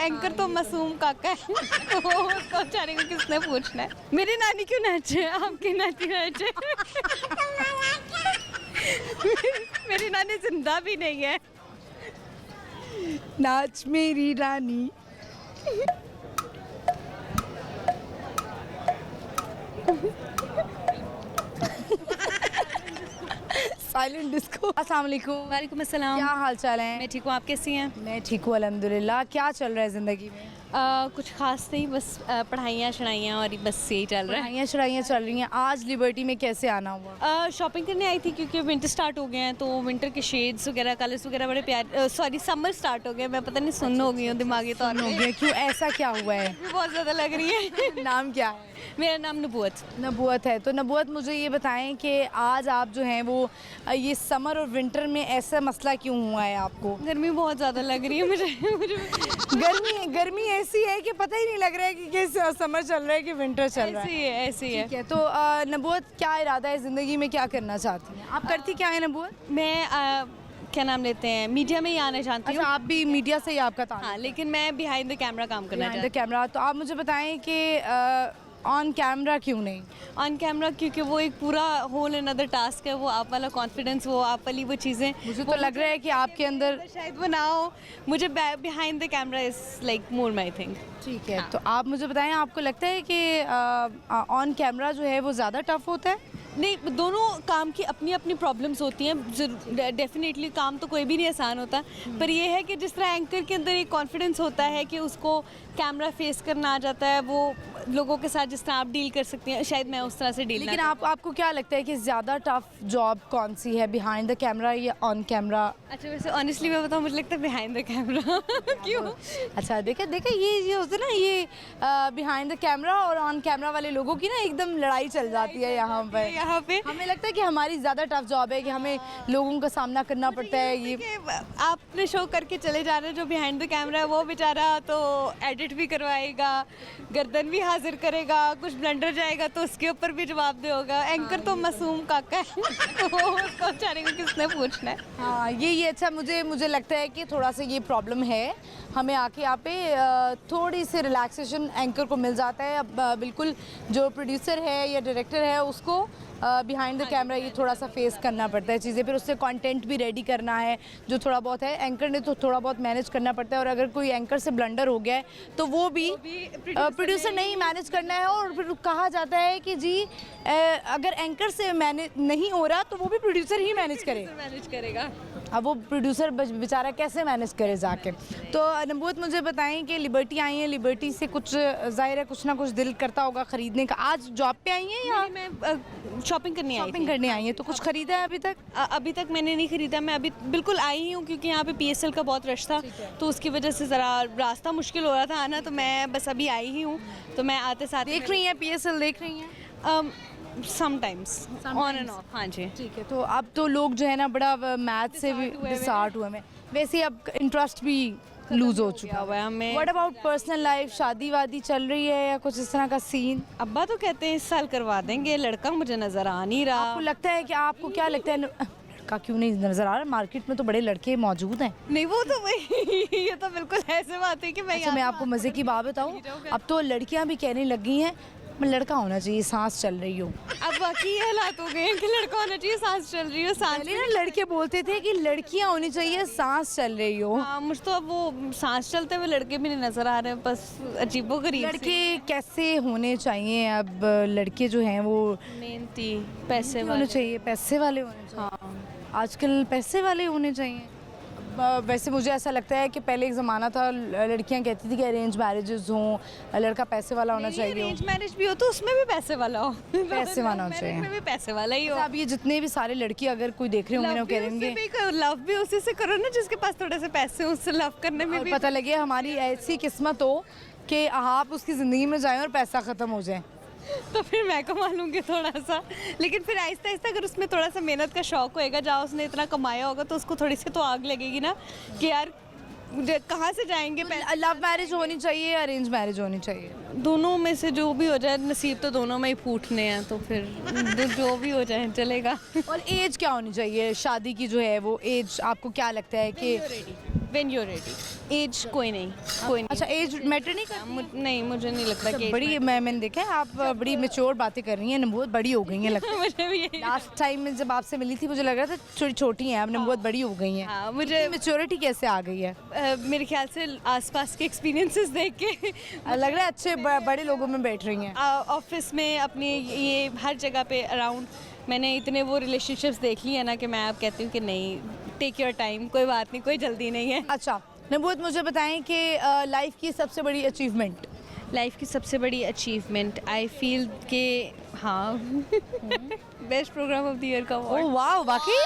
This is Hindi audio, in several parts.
एंकर तो मासूम काका है तो उसको बेचारे को किसने पूछना है। मेरी नानी क्यों नाचे, आपकी नानी नाचे। मेरी नानी जिंदा भी नहीं है। नाच मेरी रानी। Silent disco. अस्सलाम वालेकुम। वालेकुम अस्सलाम। क्या हाल चाल है? मैं ठीक हूँ, आप कैसी हैं? मैं ठीक हूँ अल्हम्दुलिल्लाह। क्या चल रहा है ज़िंदगी में? कुछ खास नहीं, बस पढ़ाइयाँ शढ़ाइयाँ और बस यही चल रहा है। पढ़ाइयाँ शढ़ाइयाँ चल रही हैं। आज लिबर्टी में कैसे आना हुआ? शॉपिंग करने आई थी क्योंकि विंटर स्टार्ट हो गए हैं तो विंटर के शेड्स वगैरह कलर्स वगैरह बड़े प्यारे। सॉरी, समर स्टार्ट हो गए, मैं पता नहीं सुन्न हो गई हूँ दिमागी तौर हो पे। गया क्यों? ऐसा क्या हुआ है? बहुत ज़्यादा लग रही है। नाम क्या है? मेरा नाम नबूवत। नबूवत है। तो नबूवत, मुझे ये बताएं कि आज आप जो हैं वो ये समर और विंटर में ऐसा मसला क्यों हुआ है आपको? गर्मी बहुत ज़्यादा लग रही है मुझे। गर्मी ऐसी है कि पता ही नहीं लग रहा है कि किस समर चल रहा है कि विंटर चल रहा है। ऐसी है। ठीक है, तो नबूवत, क्या इरादा है ज़िंदगी में, क्या करना चाहती हैं आप? करती क्या है नबूवत? मैं क्या नाम लेते हैं, मीडिया में ही आना चाहती हूँ। अच्छा, आप भी मीडिया से ही आपका ताल्लुक? हाँ, लेकिन मैं बिहाइंड द कैमरा काम करना बिहाइंड चाहती द कैमरा। तो आप मुझे बताएं कि ऑन कैमरा क्यों नहीं? हूँ ऑन कैमरा, क्योंकि वो एक पूरा होल अनदर टास्क है। वो आप वाला कॉन्फिडेंस, वो आप वाली वो चीज़ें, मुझे तो लग रहा है कि आपके अंदर शायद वो ना हो। मुझे behind the camera is like more my thing. ठीक है। तो आप मुझे बताएं, आपको लगता है कि ऑन कैमरा जो है वो ज़्यादा टफ होता है? नहीं, दोनों काम की अपनी अपनी प्रॉब्लम्स होती हैं। डेफिनेटली काम तो कोई भी नहीं आसान होता, पर ये है कि जिस तरह एंकर के अंदर एक कॉन्फिडेंस होता है कि उसको कैमरा फेस करना आ जाता है, वो लोगों के साथ जिस तरह आप डील कर सकती हैं, शायद मैं उस तरह से डील। लेकिन आपको क्या लगता है कि ज़्यादा टफ जॉब कौन सी है, बिहाइंड द कैमरा या ऑन कैमरा? अच्छा, वैसे ऑनेस्टली मैं बताऊँ, मुझे लगता है बिहाइंड द कैमरा। क्यों? अच्छा, देखे ये होता है ना, ये बिहाइंड द कैमरा और ऑन कैमरा वाले लोगों की ना एकदम लड़ाई चल जाती है यहाँ पे। हमें लगता है कि हमारी ज़्यादा टफ जॉब है कि हमें लोगों का सामना करना पड़ता है। ये आपने शो करके चले जा रहे हैं, जो बिहाइंड द कैमरा है वो बेचारा तो एडिट भी करवाएगा, गर्दन भी हाजिर करेगा, कुछ ब्लंडर जाएगा तो उसके ऊपर भी जवाब दे होगा। एंकर तो मासूम काका है तो उसको बेचारे को किसने पूछना है। हाँ, ये अच्छा, मुझे लगता है कि थोड़ा सा ये प्रॉब्लम है। हमें आके यहाँ पे थोड़ी सी रिलैक्सेशन एंकर को मिल जाता है। अब बिल्कुल जो प्रोड्यूसर है या डायरेक्टर है उसको बिहाइंड द कैमरा ये थोड़ा सा फेस करना पड़ता है चीज़ें, फिर उससे कंटेंट भी रेडी करना है जो थोड़ा बहुत है। एंकर ने तो थोड़ा बहुत मैनेज करना पड़ता है, और अगर कोई एंकर से ब्लंडर हो गया है तो वो भी प्रोड्यूसर नहीं मैनेज करना है। और फिर कहा जाता है कि जी अगर एंकर से मैनेज नहीं हो रहा तो वो भी प्रोड्यूसर ही मैनेज करेगा। अब वो प्रोड्यूसर बेचारा कैसे मैनेज करे जाके। तो नबूवत, मुझे बताएं कि लिबर्टी आई है, लिबर्टी से कुछ जाहिर है कुछ ना कुछ दिल करता होगा ख़रीदने का। आज जॉब पे आई हैं या मैं शॉपिंग करने आई हैं? तो कुछ ख़रीदा है अभी तक? अभी तक मैंने नहीं ख़रीदा। मैं अभी बिल्कुल आई हूँ क्योंकि यहाँ पे PSL का बहुत रश था, तो उसकी वजह से ज़रा रास्ता मुश्किल हो रहा था आना, तो मैं बस अभी आई ही हूँ। तो मैं आते साथ देख रही हैं PSL देख रही हैं? Sometimes on end of. हाँ जी, ठीक है। तो अब तो लोग जो है ना बड़ा मैथ से भी डिसहार्ट हुए हैं, वैसे अब इंटरेस्ट भी लूज हो चुका है हमें। व्हाट अबाउट पर्सनल लाइफ, शादी वादी चल रही है या कुछ इस तरह का सीन? अब्बा तो कहते हैं इस साल करवा देंगे, लड़का मुझे नज़र आ नहीं रहा। आपको लगता है कि आपको क्या लगता है लड़का क्यों नहीं नजर आ रहा? मार्केट में तो बड़े लड़के मौजूद हैं। नहीं, वो तो वही ये तो बिल्कुल ऐसे बात है कि मैं आपको मजे की बात बताऊं, अब तो लड़कियां भी कहने लगी हैं लड़का होना चाहिए, सांस चल रही हो। अब बाकी हालात हो गए हैं कि लड़का होना चाहिए, सांस चल रही हो। पहले ना लड़के बोलते थे कि लड़कियां होनी चाहिए, सांस चल रही हो। हाँ, मुझे तो अब वो सांस चलते हुए लड़के भी नहीं नजर आ रहे हैं, बस अजीबोगरीब। लड़के कैसे होने चाहिए? अब लड़के जो हैं वो मेहनती, पैसे होने चाहिए, पैसे वाले होने चाहिए। हाँ, आजकल पैसे वाले होने चाहिए। वैसे मुझे ऐसा लगता है कि पहले एक ज़माना था लड़कियां कहती थी कि अरेंज मैरिजेस हों, लड़का पैसे वाला होना चाहिए। अरेंज मैरिज भी हो तो उसमें भी पैसे वाला हो, पैसे वाला होना चाहिए, भी पैसे वाला ही हो। अब ये जितने भी सारे लड़की अगर कोई देख रहे होंगे ना, कहेंगे लव भी उसी से करो ना जिसके पास थोड़े से पैसे, उससे लव करने में भी पता लगे हमारी ऐसी किस्मत हो कि आप उसकी ज़िंदगी में जाएं और पैसा ख़त्म हो जाए, तो फिर मैं कमा लूँगी थोड़ा सा। लेकिन फिर आहिस्ता आहिस्ता अगर उसमें थोड़ा सा मेहनत का शौक होएगा, जहाँ उसने इतना कमाया होगा तो उसको थोड़ी सी तो आग लगेगी ना कि यार कहाँ से जाएंगे। लव मैरिज होनी चाहिए, अरेंज मैरिज होनी चाहिए? दोनों में से जो भी हो जाए, नसीब तो दोनों में ही फूटने हैं, तो फिर जो भी हो जाए चलेगा। और एज क्या होनी चाहिए शादी की जो है वो एज? आपको क्या लगता है कि When you're ready. एज कोई नहीं, कोई नहीं। अच्छा, एज मैटर नहीं करती? नहीं, मुझे नहीं लगता कि बड़ी मैंने देखा है आप बड़ी मैच्योर बातें कर रही हैं, बहुत बड़ी हो गई हैं लगता है। मुझे भी यही लास्ट टाइम में जब आपसे मिली थी मुझे लग रहा था थोड़ी छोटी हैं, आपने बहुत बड़ी हो गई हैं। हाँ, मुझे मैच्योरिटी कैसे आ गई है? मेरे ख्याल से आसपास के एक्सपीरियंसेस देख के लग रहा है अच्छे बड़े लोगों में बैठ रही हैं। ऑफिस में अपनी ये हर जगह पे अराउंड मैंने इतने वो रिलेशनशिप्स देख ली है ना कि मैं अब कहती हूँ कि नहीं, टेक योर टाइम, कोई बात नहीं, कोई जल्दी नहीं है। अच्छा नबूत, मुझे बताएं कि लाइफ की सबसे बड़ी अचीवमेंट। लाइफ की सबसे बड़ी अचीवमेंट आई फील के हाँ best programme of the year का अवार्ड। ओह वाह, वाकई?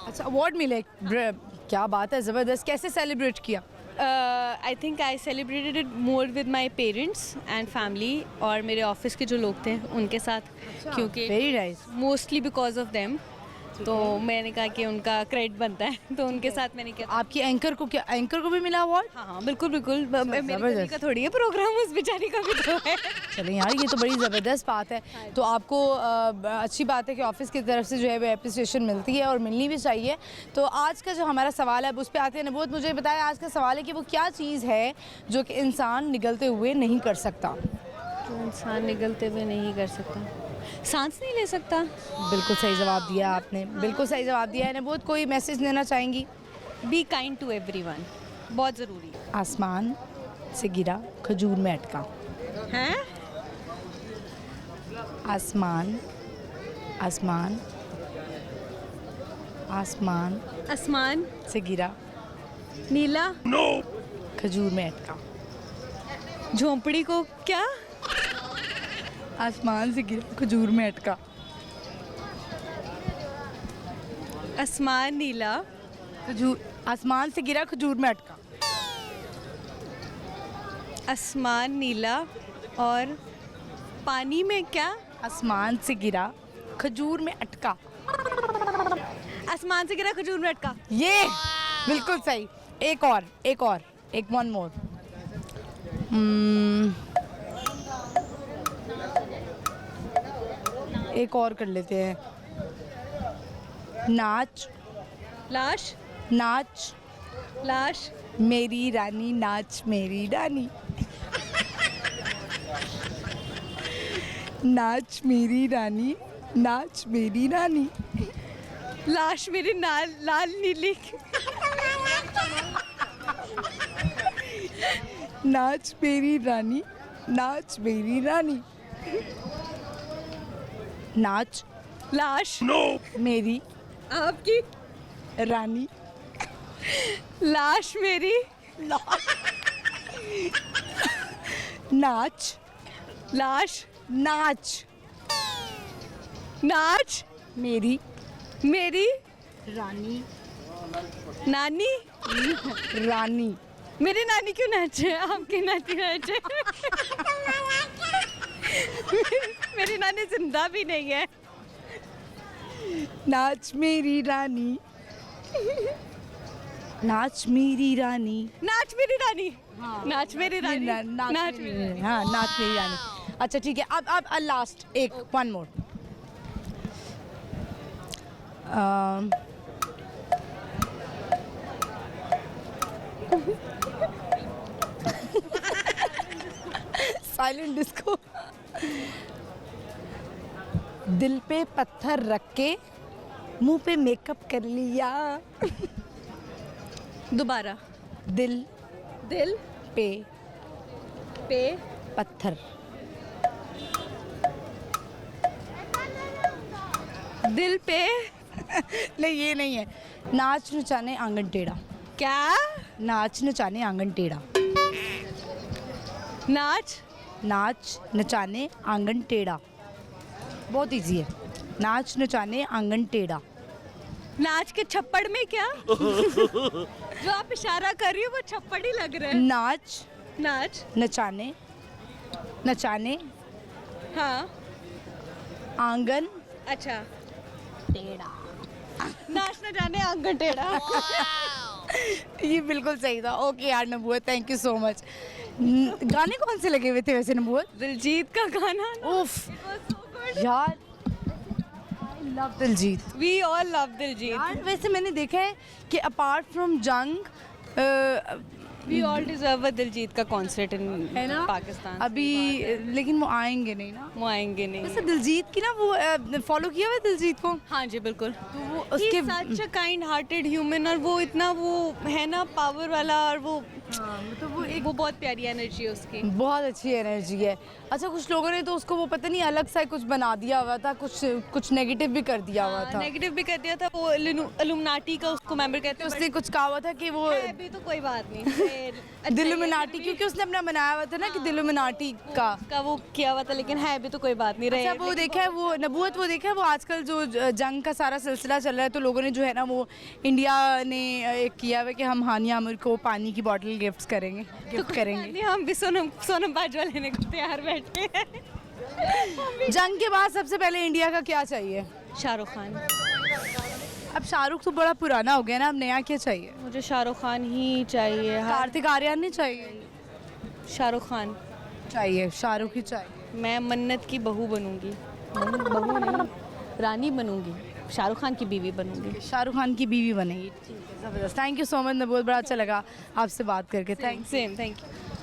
अच्छा, अवार्ड मिले, क्या बात है, ज़बरदस्त। कैसे सेलिब्रेट किया? I think I celebrated it more with my parents and family और मेरे ऑफिस के जो लोग थे उनके साथ, क्योंकि very nice. Mostly because of them, तो मैंने कहा कि उनका क्रेडिट बनता है, तो उनके साथ मैंने किया। आपकी एंकर को क्या, एंकर को भी मिला अवार्ड? हाँ हाँ, बिल्कुल बिल्कुल, मेरी ज़बरदस्त। कमी का थोड़ी है प्रोग्राम, उस बेचारी का भी तो है। चलें यार, ये तो बड़ी ज़बरदस्त बात है। तो आपको अच्छी बात है कि ऑफिस की तरफ से जो है वो एप्रिसिएशन मिलती है और मिलनी भी चाहिए। तो आज का जो हमारा सवाल है अब उस पर आते हैं। नबूत, मुझे बताया आज का सवाल है कि वो क्या चीज़ है जो कि इंसान निगलते हुए नहीं कर सकता? जो इंसान निगलते हुए नहीं कर सकता, सांस नहीं ले सकता। बिल्कुल सही जवाब दिया आपने, बिल्कुल सही जवाब दिया है। नबूत, कोई मैसेज देना चाहेंगी? बी काइंड टू एवरीवन, बहुत ज़रूरी है। आसमान से गिरा खजूर में अटका। हैं? आसमान, आसमान, आसमान आसमान से गिरा नीला, खजूर में अटका। झोंपड़ी को क्या? आसमान से गिरा खजूर में अटका। आसमान नीला, खजूर, आसमान से गिरा खजूर में अटका। आसमान नीला और पानी में क्या? आसमान से गिरा खजूर में अटका। आसमान से गिरा खजूर में अटका। ये बिल्कुल सही। एक और, एक वन मोर। एक और कर लेते हैं। नाच, लाश, नाच लाश, मेरी रानी, नाच मेरी रानी। नाच मेरी रानी, नाच मेरी रानी। लाश मेरी लाल नीली। नाच मेरी रानी, नाच मेरी रानी। नाच लाश मेरी आपकी, रानी। लाश मेरी, नाच, लाश, नाच नाच मेरी मेरी रानी, नानी। रानी। मेरी नानी क्यों नाचे? आपकी नानी नाचे। मेरी नानी जिंदा भी नहीं है। नाच मेरी रानी, नाच मेरी रानी। नाच मेरी रानी, नाच मेरी रानी, नाच मेरी रानी। हाँ, नाच मेरी रानी। अच्छा ठीक है, अब लास्ट एक, वन मोर। Silent disco. दिल पे पत्थर रख के मुंह पे मेकअप कर लिया। दोबारा। दिल दिल पे पे पत्थर, दिल पे नहीं ये नहीं है। नाच नचाने आंगन टेढ़ा। क्या? नाच नचाने आंगन टेढ़ा। नाच नाच नचाने आंगन टेढ़ा, बहुत इजी है। नाच नचाने आंगन टेढ़ा। नाच के छप्पड़ में क्या? जो आप इशारा कर रही हो वो छप्पड़ ही लग रहा है। नाच नाच, नचाने, नचाने हाँ, आंगन अच्छा, टेढ़ा। नाच न जाने आंगन टेढ़ा। ये बिल्कुल सही था। ओके यार नबूत, थैंक यू सो मच। गाने कौन से लगे हुए थे वैसे नबूत? दिलजीत का गाना ना, उफ it was so good. यार, love Diljit. We all love Diljit. यार वैसे मैंने देखा है कि अपार्ट फ्रॉम जंग we all deserve a Diljit का कॉन्सर्ट इन है ना पाकिस्तान। अभी, लेकिन वो आएंगे नहीं ना। वो आएंगे नहीं। वैसे दिलजीत की ना वो फॉलो किया हुआ है दिलजीत को, हाँ जी बिल्कुल। तो वो उसके उसके सच अ काइंड हार्टेड ह्यूमन, और वो इतना वो है ना पावर वाला, और वो तो वो वो बहुत प्यारी एनर्जी है उसकी। बहुत अच्छी एनर्जी है। अच्छा, कुछ लोगों ने तो उसको वो पता नहीं अलग सा कुछ बना दिया हुआ था, कुछ नेगेटिव भी कर दिया हुआ था। नेगेटिव भी कर दिया था, वो इल्यूमिनाटी का उसको मेंबर कहते हैं। उसने कुछ कहा हुआ था कि वो अभी तो कोई बात नहीं अच्छा, दिलुमिनाटी, क्योंकि उसने अपना बनाया हुआ था ना कि दिलुमिनाटी का उसका वो किया हुआ था, लेकिन है अभी तो कोई बात नहीं रहे। अच्छा, वो देखा है वो नबूवत, वो देखा है वो आजकल जो जंग का सारा सिलसिला चल रहा है, तो लोगों ने जो है ना वो इंडिया ने एक किया हुआ है कि हम हानिया आमिर को पानी की बोतल गिफ्ट करेंगे। नहीं, हम भी सोनम बाजवा लेने को तैयार बैठे हैं। जंग के बाद सबसे पहले इंडिया का क्या चाहिए? शाहरुख खान। अब शाहरुख तो बड़ा पुराना हो गया ना, अब नया क्या चाहिए? मुझे शाहरुख खान ही चाहिए। कार्तिक आर्यन नहीं चाहिए? शाहरुख खान चाहिए, शाहरुख ही चाहिए। मैं मन्नत की बहू बनूंगी, बहू नहीं, रानी बनूंगी, शाहरुख खान की बीवी बनूंगी। शाहरुख खान की बीवी बनेगी। ठीक है, ज़बरदस्त। थैंक यू सो मच, बहुत बड़ा अच्छा लगा आपसे बात करके। Thank same, thank you.